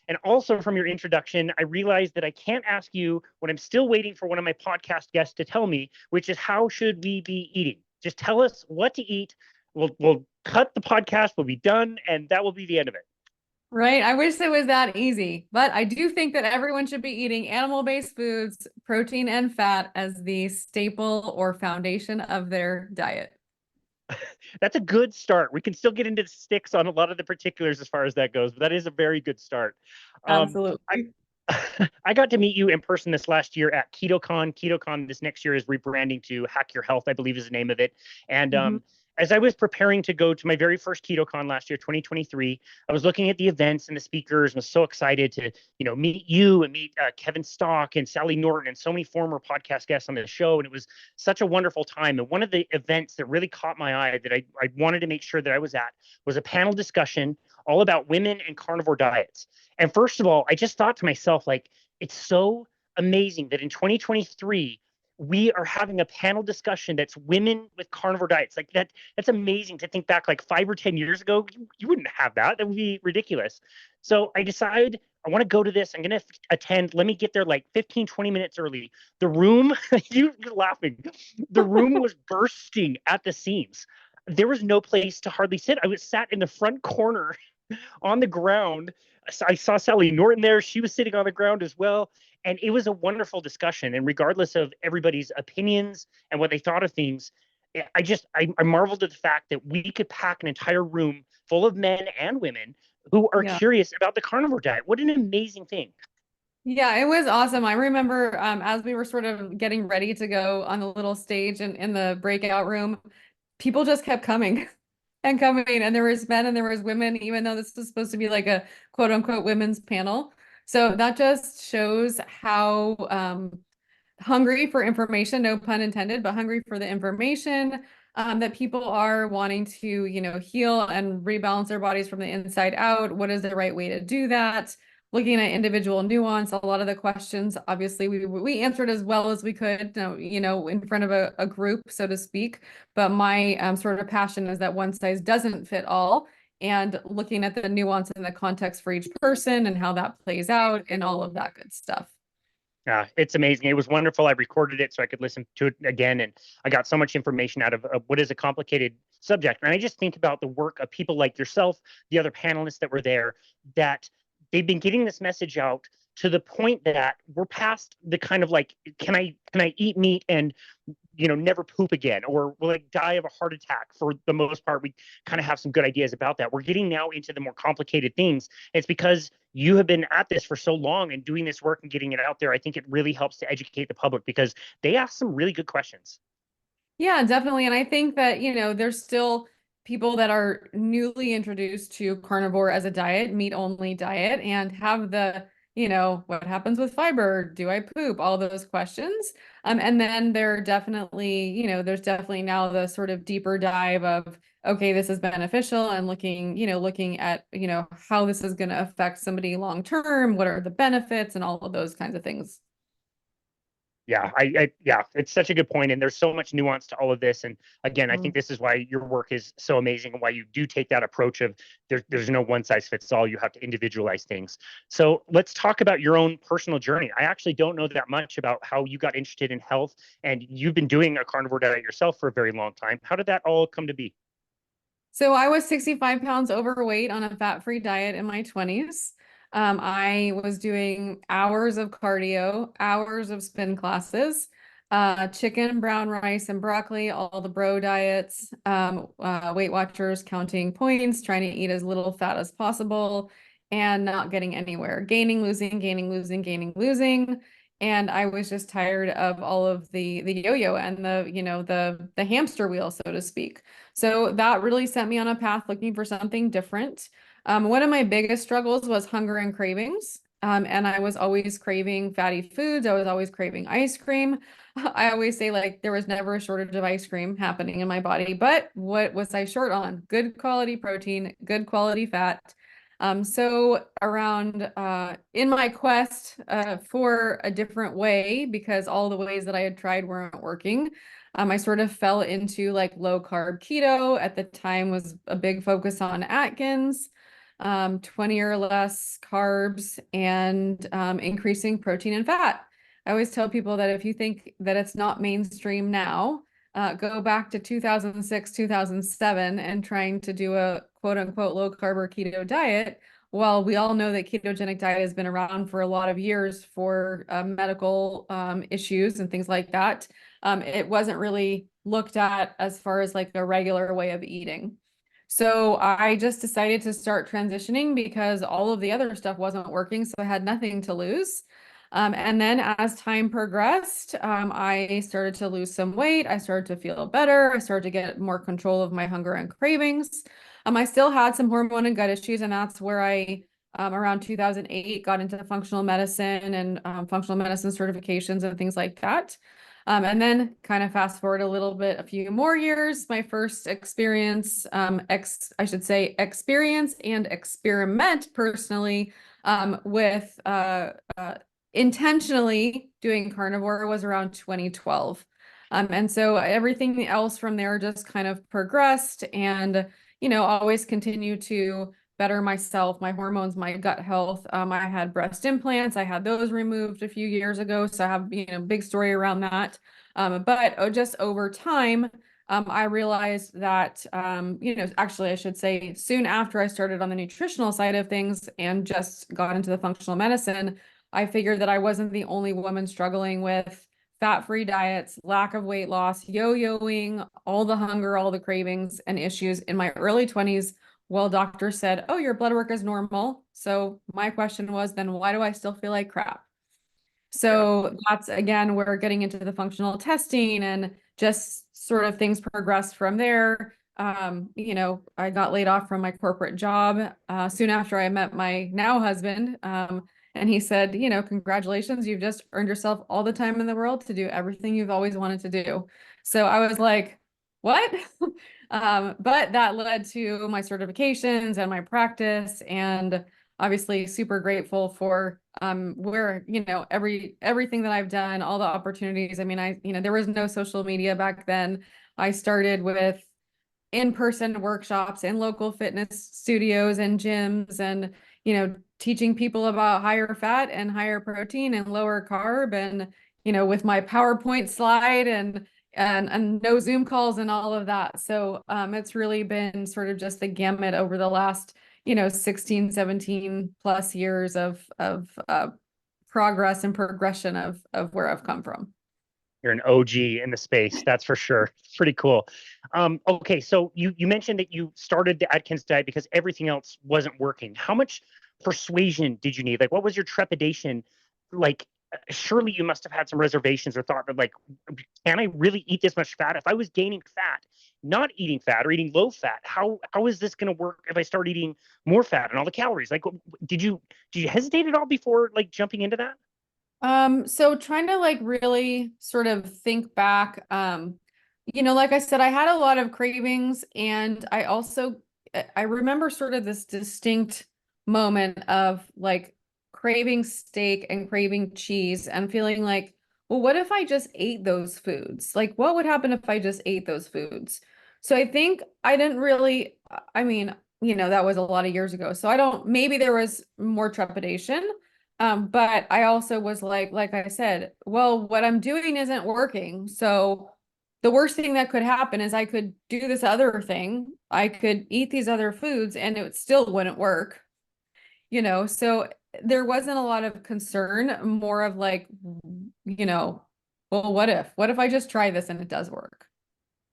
And also from your introduction, I realized that I can't ask you what I'm still waiting for one of my podcast guests to tell me, which is how should we be eating? Just tell us what to eat. We'll cut the podcast, we'll be done, and that will be the end of it. Right. I wish it was that easy, but I do think that everyone should be eating animal-based foods, protein and fat as the staple or foundation of their diet. That's a good start. We can still get into sticks on a lot of the particulars as far as that goes, but that is a very good start. I Absolutely. I got to meet you in person this last year at KetoCon. KetoCon this next year is rebranding to Hack Your Health, I believe is the name of it. And Mhm. as I was preparing to go to my very first KetoCon last year, 2023, I was looking at the events and the speakers and was so excited to, meet you and meet Kevin Stock and Sally Norton and so many former podcast guests on the show. And it was such a wonderful time. And one of the events that really caught my eye that I wanted to make sure that I was at was a panel discussion all about women and carnivore diets. And first of all, I just thought to myself, like, it's so amazing that in 2023, we are having a panel discussion that's women with carnivore diets. Like that's amazing to think back like 5 or 10 years ago. You wouldn't have that. That would be ridiculous. So I decided I want to go to this. I'm going to attend. Let me get there like 15, 20 minutes early. The room, you're laughing. The room was bursting at the seams. There was no place to hardly sit. I was sat in the front corner on the ground. I saw Sally Norton there. She was sitting on the ground as well. And it was a wonderful discussion. And regardless of everybody's opinions and what they thought of things, I marveled at the fact that we could pack an entire room full of men and women who are Yeah. curious about the carnivore diet. What an amazing thing. Yeah, it was awesome. I remember as we were sort of getting ready to go on the little stage and in the breakout room, people just kept coming and coming. And there was men and there was women, even though this was supposed to be like a quote unquote women's panel. So that just shows how hungry for information, no pun intended, but hungry for the information that people are wanting to, heal and rebalance their bodies from the inside out. What is the right way to do that? Looking at individual nuance, a lot of the questions, obviously, we answered as well as we could, in front of a group, so to speak. But my sort of passion is that one size doesn't fit all, and looking at the nuance and the context for each person and how that plays out and all of that good stuff. It's amazing. It was wonderful. I recorded it so I could listen to it again, and I got so much information out of what is a complicated subject. And I just think about the work of people like yourself, the other panelists that were there, that they've been getting this message out to the point that we're past the kind of like, can I eat meat and never poop again, or will I die of a heart attack? For the most part, we kind of have some good ideas about that. We're getting now into the more complicated things. It's because you have been at this for so long and doing this work and getting it out there. I think it really helps to educate the public because they ask some really good questions. Yeah, definitely. And I think that, there's still people that are newly introduced to carnivore as a diet, meat only diet, and have the, what happens with fiber? Do I poop? All those questions. And then there's definitely now the sort of deeper dive of, okay, this is beneficial and looking at, how this is going to affect somebody long term. What are the benefits and all of those kinds of things. Yeah, it's such a good point, and there's so much nuance to all of this. And again, I Mm. think this is why your work is so amazing, and why you do take that approach of there's no one size fits all. You have to individualize things. So let's talk about your own personal journey. I actually don't know that much about how you got interested in health, and you've been doing a carnivore diet yourself for a very long time. How did that all come to be? So I was 65 pounds overweight on a fat-free diet in my 20s. I was doing hours of cardio, hours of spin classes, chicken, brown rice, and broccoli, all the bro diets, Weight Watchers counting points, trying to eat as little fat as possible, and not getting anywhere. Gaining, losing, gaining, losing, gaining, losing. And I was just tired of all of the yo-yo and the hamster wheel, so to speak. So that really sent me on a path looking for something different. One of my biggest struggles was hunger and cravings. And I was always craving fatty foods. I was always craving ice cream. I always say like there was never a shortage of ice cream happening in my body, but what was I short on? Good quality protein, good quality fat. So around in my quest for a different way, because all the ways that I had tried weren't working, I sort of fell into like low carb keto. At the time was a big focus on Atkins. 20 or less carbs, and increasing protein and fat. I always tell people that if you think that it's not mainstream now, go back to 2006, 2007 and trying to do a quote unquote low carb or keto diet. Well, we all know that ketogenic diet has been around for a lot of years for medical issues and things like that. It wasn't really looked at as far as like a regular way of eating. So I just decided to start transitioning because all of the other stuff wasn't working, so I had nothing to lose. And then as time progressed, I started to lose some weight. I started to feel better. I started to get more control of my hunger and cravings. I still had some hormone and gut issues, and that's where I, around 2008, got into functional medicine and functional medicine certifications and things like that. And then kind of fast forward a little bit, a few more years, my first experience, I should say experience and experiment personally with intentionally doing carnivore was around 2012. And so everything else from there just kind of progressed and, always continue to better myself, my hormones, my gut health. I had breast implants. I had those removed a few years ago. So I have, big story around that. But just over time, I realized that, actually, I should say soon after I started on the nutritional side of things and just got into the functional medicine, I figured that I wasn't the only woman struggling with fat-free diets, lack of weight loss, yo-yoing, all the hunger, all the cravings and issues in my early 20s. Well, doctors said, oh, your blood work is normal. So my question was, then why do I still feel like crap? So that's again, we're getting into the functional testing and just sort of things progressed from there. I got laid off from my corporate job soon after I met my now husband. And he said, congratulations, you've just earned yourself all the time in the world to do everything you've always wanted to do. So I was like, what? But that led to my certifications and my practice, and obviously super grateful for where, everything that I've done, all the opportunities. I mean, there was no social media back then. I started with in-person workshops in local fitness studios and gyms, and teaching people about higher fat and higher protein and lower carb, and with my PowerPoint slide and no Zoom calls and all of that. So it's really been sort of just the gamut over the last 16, 17 plus years of progress and progression of where I've come from. You're an OG in the space, that's for sure. It's pretty cool. Okay, so you mentioned that you started the Atkins diet because everything else wasn't working. How much persuasion did you need? Like, what was your trepidation? Like, surely you must have had some reservations or thought of like, can I really eat this much fat? If I was gaining fat, not eating fat or eating low fat, how is this going to work if I start eating more fat and all the calories? Like, did you hesitate at all before like jumping into that? So trying to like really sort of think back, like I said, I had a lot of cravings, and I remember sort of this distinct moment of like craving steak and craving cheese and feeling like, well, what if I just ate those foods? Like, what would happen if I just ate those foods? So I think I didn't really, I mean, that was a lot of years ago. So maybe there was more trepidation. But I also was like I said, well, what I'm doing isn't working. So the worst thing that could happen is I could do this other thing. I could eat these other foods and it still wouldn't work, So there wasn't a lot of concern, more of like, well, what if I just try this and it does work?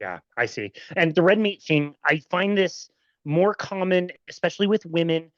Yeah, I see. And the red meat thing, I find this more common, especially with women.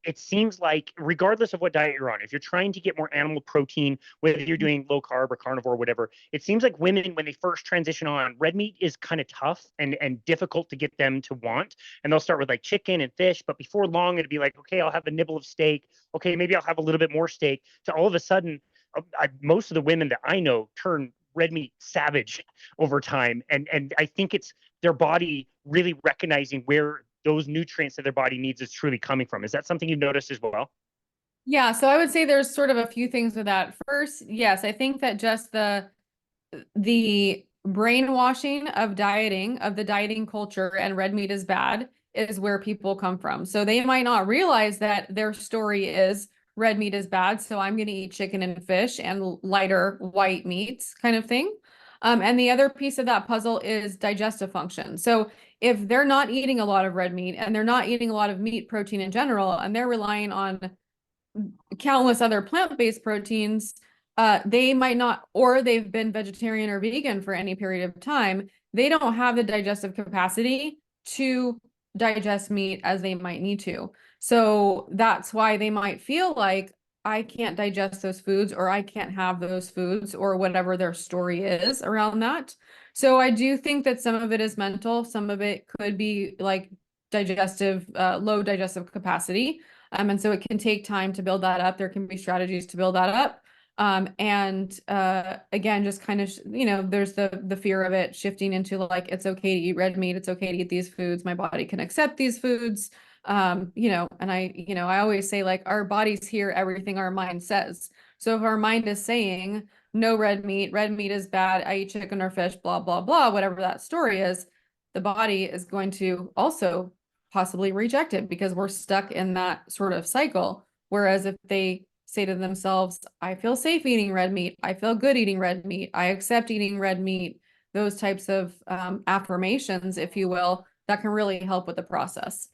It seems like regardless of what diet you're on, if you're trying to get more animal protein, whether you're doing low carb or carnivore or whatever, it seems like women, when they first transition on, red meat is kind of tough and difficult to get them to want. And they'll start with like chicken and fish, but before long, it'd be like, okay, I'll have a nibble of steak. Okay, maybe I'll have a little bit more steak. To all of a sudden, most of the women that I know turn red meat savage over time, and I think it's their body really recognizing where those nutrients that their body needs is truly coming from. Is that something you've noticed as well? Yeah, so I would say there's sort of a few things with that. First, yes, I think that just the brainwashing of the dieting culture and red meat is bad is where people come from. So they might not realize that their story is red meat is bad, so I'm going to eat chicken and fish and lighter white meats kind of thing. And the other piece of that puzzle is digestive function. So if they're not eating a lot of red meat and they're not eating a lot of meat protein in general, and they're relying on countless other plant-based proteins, they might not, or they've been vegetarian or vegan for any period of time, they don't have the digestive capacity to digest meat as they might need to. So that's why they might feel like I can't digest those foods, or I can't have those foods, or whatever their story is around that. So I do think that some of it is mental, some of it could be like digestive, low digestive capacity. And so it can take time to build that up. There can be strategies to build that up. Again, just kind of, there's the fear of it shifting into like, it's okay to eat red meat. It's okay to eat these foods. My body can accept these foods. And I always say like our bodies hear everything our mind says. So if our mind is saying no red meat is bad, I eat chicken or fish, blah, blah, blah, whatever that story is, the body is going to also possibly reject it because we're stuck in that sort of cycle. Whereas if they say to themselves, I feel safe eating red meat, I feel good eating red meat, I accept eating red meat, those types of affirmations, if you will, that can really help with the process.